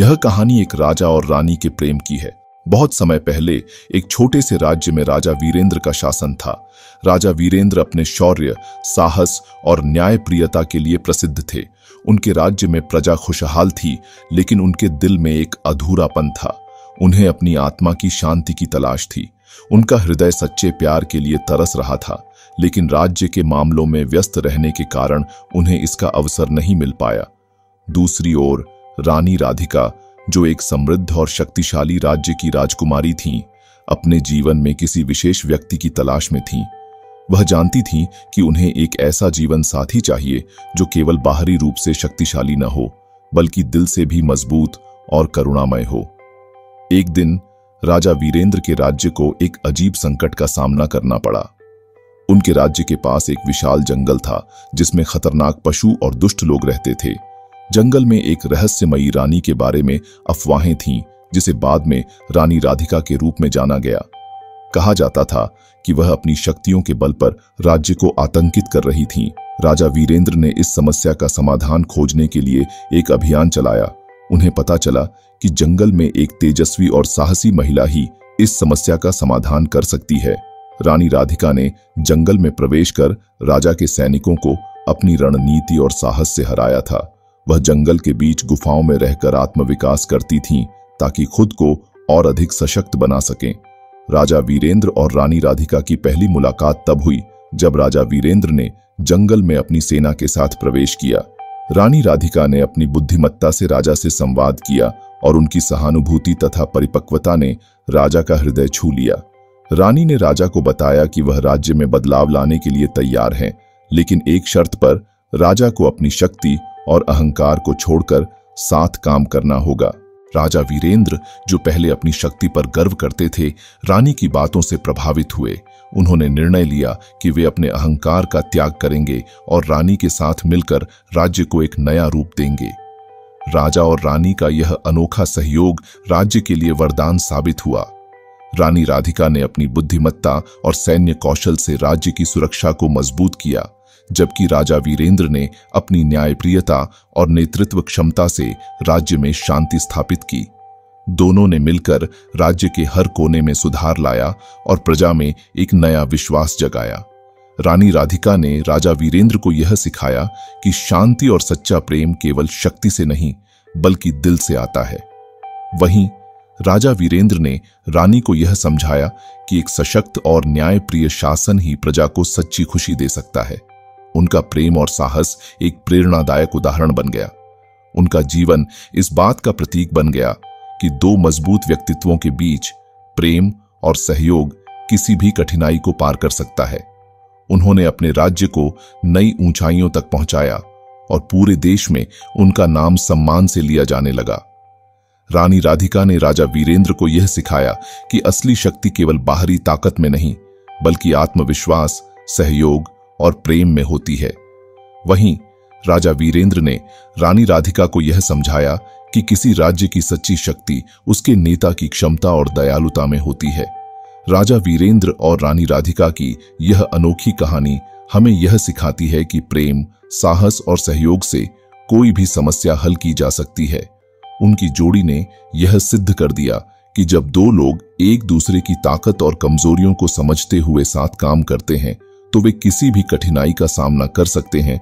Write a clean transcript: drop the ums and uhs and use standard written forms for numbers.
यह कहानी एक राजा और रानी के प्रेम की है। बहुत समय पहले एक छोटे से राज्य में राजा वीरेंद्र का शासन था। राजा वीरेंद्र अपने शौर्य, साहस और न्यायप्रियता के लिए प्रसिद्ध थे। उनके राज्य में प्रजा खुशहाल थी, लेकिन उनके दिल में एक अधूरापन था। उन्हें अपनी आत्मा की शांति की तलाश थी। उनका हृदय सच्चे प्यार के लिए तरस रहा था, लेकिन राज्य के मामलों में व्यस्त रहने के कारण उन्हें इसका अवसर नहीं मिल पाया। दूसरी ओर रानी राधिका, जो एक समृद्ध और शक्तिशाली राज्य की राजकुमारी थीं, अपने जीवन में किसी विशेष व्यक्ति की तलाश में थीं। वह जानती थीं कि उन्हें एक ऐसा जीवन साथी चाहिए जो केवल बाहरी रूप से शक्तिशाली न हो, बल्कि दिल से भी मजबूत और करुणामय हो। एक दिन राजा वीरेंद्र के राज्य को एक अजीब संकट का सामना करना पड़ा। उनके राज्य के पास एक विशाल जंगल था, जिसमें खतरनाक पशु और दुष्ट लोग रहते थे। जंगल में एक रहस्यमयी रानी के बारे में अफवाहें थीं, जिसे बाद में रानी राधिका के रूप में जाना गया। कहा जाता था कि वह अपनी शक्तियों के बल पर राज्य को आतंकित कर रही थीं। राजा वीरेंद्र ने इस समस्या का समाधान खोजने के लिए एक अभियान चलाया। उन्हें पता चला कि जंगल में एक तेजस्वी और साहसी महिला ही इस समस्या का समाधान कर सकती है। रानी राधिका ने जंगल में प्रवेश कर राजा के सैनिकों को अपनी रणनीति और साहस से हराया था। वह जंगल के बीच गुफाओं में रहकर आत्मविकास करती थीं, ताकि खुद को और अधिक सशक्त बना सकें। राजा वीरेंद्र और रानी राधिका की पहली मुलाकात तब हुई जब राजा वीरेंद्र ने जंगल में अपनी सेना के साथ प्रवेश किया। रानी राधिका ने अपनी बुद्धिमत्ता से राजा से संवाद किया और उनकी सहानुभूति तथा परिपक्वता ने राजा का हृदय छू लिया। रानी ने राजा को बताया कि वह राज्य में बदलाव लाने के लिए तैयार हैं, लेकिन एक शर्त पर। राजा को अपनी शक्ति और अहंकार को छोड़कर साथ काम करना होगा। राजा वीरेंद्र, जो पहले अपनी शक्ति पर गर्व करते थे, रानी की बातों से प्रभावित हुए। उन्होंने निर्णय लिया कि वे अपने अहंकार का त्याग करेंगे और रानी के साथ मिलकर राज्य को एक नया रूप देंगे। राजा और रानी का यह अनोखा सहयोग राज्य के लिए वरदान साबित हुआ। रानी राधिका ने अपनी बुद्धिमत्ता और सैन्य कौशल से राज्य की सुरक्षा को मजबूत किया, जबकि राजा वीरेंद्र ने अपनी न्यायप्रियता और नेतृत्व क्षमता से राज्य में शांति स्थापित की। दोनों ने मिलकर राज्य के हर कोने में सुधार लाया और प्रजा में एक नया विश्वास जगाया। रानी राधिका ने राजा वीरेंद्र को यह सिखाया कि शांति और सच्चा प्रेम केवल शक्ति से नहीं, बल्कि दिल से आता है। वहीं राजा वीरेंद्र ने रानी को यह समझाया कि एक सशक्त और न्यायप्रिय शासन ही प्रजा को सच्ची खुशी दे सकता है। उनका प्रेम और साहस एक प्रेरणादायक उदाहरण बन गया। उनका जीवन इस बात का प्रतीक बन गया कि दो मजबूत व्यक्तित्वों के बीच प्रेम और सहयोग किसी भी कठिनाई को पार कर सकता है। उन्होंने अपने राज्य को नई ऊंचाइयों तक पहुंचाया और पूरे देश में उनका नाम सम्मान से लिया जाने लगा। रानी राधिका ने राजा वीरेंद्र को यह सिखाया कि असली शक्ति केवल बाहरी ताकत में नहीं, बल्कि आत्मविश्वास, सहयोग और प्रेम में होती है। वहीं राजा वीरेंद्र ने रानी राधिका को यह समझाया कि किसी राज्य की सच्ची शक्ति उसके नेता की क्षमता और दयालुता में होती है। राजा वीरेंद्र और रानी राधिका की यह अनोखी कहानी हमें यह सिखाती है कि प्रेम, साहस और सहयोग से कोई भी समस्या हल की जा सकती है। उनकी जोड़ी ने यह सिद्ध कर दिया कि जब दो लोग एक दूसरे की ताकत और कमजोरियों को समझते हुए साथ काम करते हैं, तो वे किसी भी कठिनाई का सामना कर सकते हैं